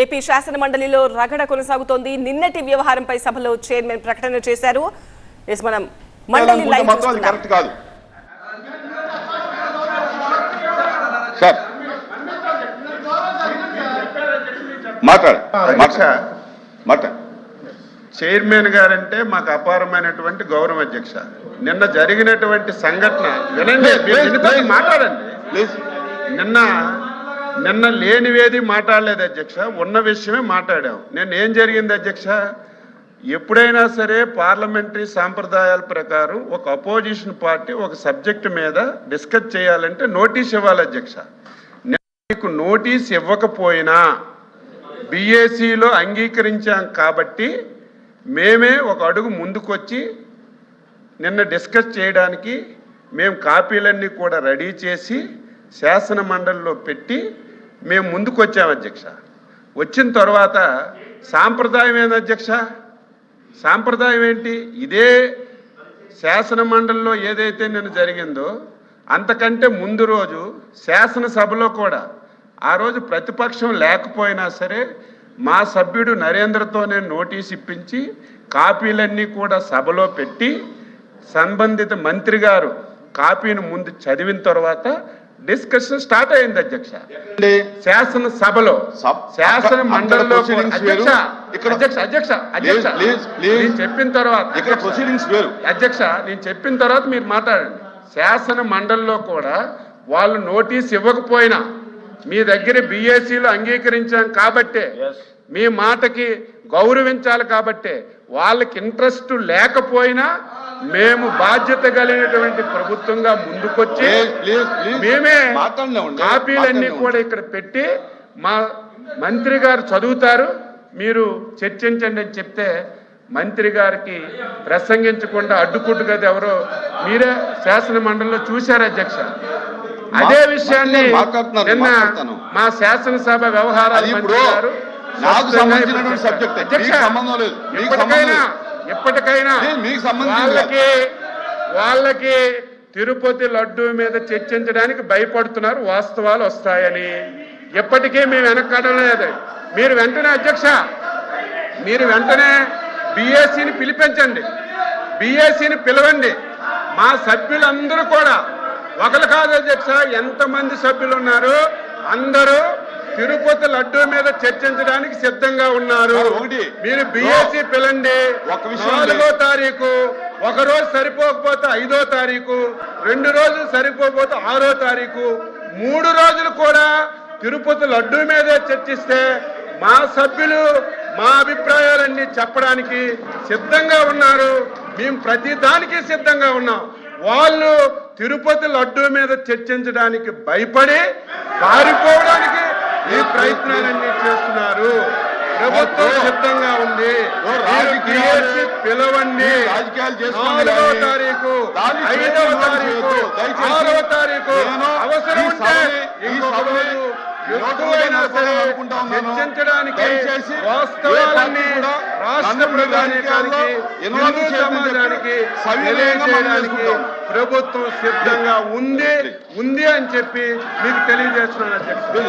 AP శాసన మండలిలో రగడ కొనసాగుతోంది. నిన్నటి వ్యవహారంపై సభలో చైర్మన్ ప్రకటన చేశారు. మనం మండలి లైవ్ చూస్తున్నాం. చైర్మన్ గారంటే మాకు అపారమైనటువంటి గౌరవం అధ్యక్ష. నిన్న జరిగినటువంటి సంఘటన వినండి, మాట్లాడండి ప్లీజ్. నిన్న లేనివేది మాట్లాడలేదు అధ్యక్ష, ఉన్న విషయమే మాట్లాడాం. నిన్న ఏం జరిగింది అధ్యక్ష, ఎప్పుడైనా సరే పార్లమెంటరీ సాంప్రదాయాల ప్రకారం ఒక అపోజిషన్ పార్టీ ఒక సబ్జెక్టు మీద డిస్కస్ చేయాలంటే నోటీస్ ఇవ్వాలి అధ్యక్ష. మీకు నోటీస్ ఇవ్వకపోయినా బీఏసీలో అంగీకరించాం కాబట్టి మేమే ఒక అడుగు ముందుకొచ్చి నిన్న డిస్కస్ చేయడానికి మేము కాపీలన్నీ కూడా రెడీ చేసి శాసన మండలిలో పెట్టి మేము ముందుకు వచ్చాం అధ్యక్ష. వచ్చిన తర్వాత సాంప్రదాయం ఏంది అధ్యక్ష, సాంప్రదాయం ఏంటి? ఇదే శాసన మండలిలో ఏదైతే నిన్న జరిగిందో అంతకంటే ముందు రోజు శాసనసభలో కూడా ఆ రోజు ప్రతిపక్షం లేకపోయినా సరే మా సభ్యుడు నరేంద్రతోనే నోటీస్ ఇప్పించి కాపీలన్నీ కూడా సభలో పెట్టి సంబంధిత మంత్రి గారు కాపీని ముందు చదివిన తర్వాత డిస్కషన్ స్టార్ట్ అయింది అధ్యక్ష. శాసన సభలో శాసన మండలిలో చెప్పిన తర్వాత అధ్యక్ష నేను చెప్పిన తర్వాత మీరు మాట్లాడండి. శాసన మండలిలో కూడా వాళ్ళు నోటీస్ ఇవ్వకపోయినా మీ దగ్గర బీఏసీలో అంగీకరించాం కాబట్టే మీ మాటకి గౌరవించాలి కాబట్టే వాళ్ళకి ఇంట్రెస్ట్ లేకపోయినా మేము బాధ్యత కలిగినటువంటి ప్రభుత్వంగా ముందుకొచ్చి మేమే కాపీలన్నీ కూడా ఇక్కడ పెట్టి మా మంత్రి గారు చదువుతారు, మీరు చర్చించండి అని చెప్తే మంత్రి గారికి ప్రసంగించకుండా అడ్డుకుంటు ఎవరో మీరే శాసన మండలిలో చూశారు అధ్యక్ష. అదే విషయాన్ని నిన్న మా శాసనసభ వ్యవహారాల మంత్రి గారు ఎప్పటికైనా వాళ్ళకి తిరుపతి లడ్డూ మీద చర్చించడానికి భయపడుతున్నారు, వాస్తవాలు వస్తాయని. ఎప్పటికీ మేము వెనక్కడం లేదు. మీరు వెంటనే అధ్యక్ష, మీరు వెంటనే బీఏసీని పిలిపించండి, బీఏసీని పిలవండి. మా సభ్యులందరూ కూడా ఒకరు కాదు అధ్యక్ష, ఎంతమంది సభ్యులు ఉన్నారు అందరూ తిరుపతి లడ్డూ మీద చర్చించడానికి సిద్ధంగా ఉన్నారు. మీరు బీఏసీ పిలండి. 4వ తారీఖు, ఒక రోజు సరిపోకపోతే 5వ తారీఖు, 2 రోజులు సరిపోకపోతే 6వ తారీఖు, 3 రోజులు కూడా తిరుపతి లడ్డూ మీదే చర్చిస్తే మా సభ్యులు మా అభిప్రాయాలన్నీ చెప్పడానికి సిద్ధంగా ఉన్నారు. మేము ప్రతి దానికి సిద్ధంగా ఉన్నాం. వాళ్ళు తిరుపతి లడ్డూ మీద చర్చించడానికి భయపడి పారిపోవడానికి ఈ ప్రయత్నాలన్నీ చేస్తున్నారు. ప్రభుత్వం సిద్ధంగా ఉంది. పిలవండి. 4వ తారీఖు, 5వ తారీఖు, 6వ తారీఖు, అవసరం ఉంటే ఎక్కువైనా సరే చర్చించడానికి వాస్తవాలన్నీ రాష్ట్ర ప్రజానీకానికి, హిందూ సమాజానికి తెలియజేయడానికి ప్రభుత్వం సిద్ధంగా ఉంది అని చెప్పి మీకు తెలియజేస్తున్నాను అధ్యక్షుడు.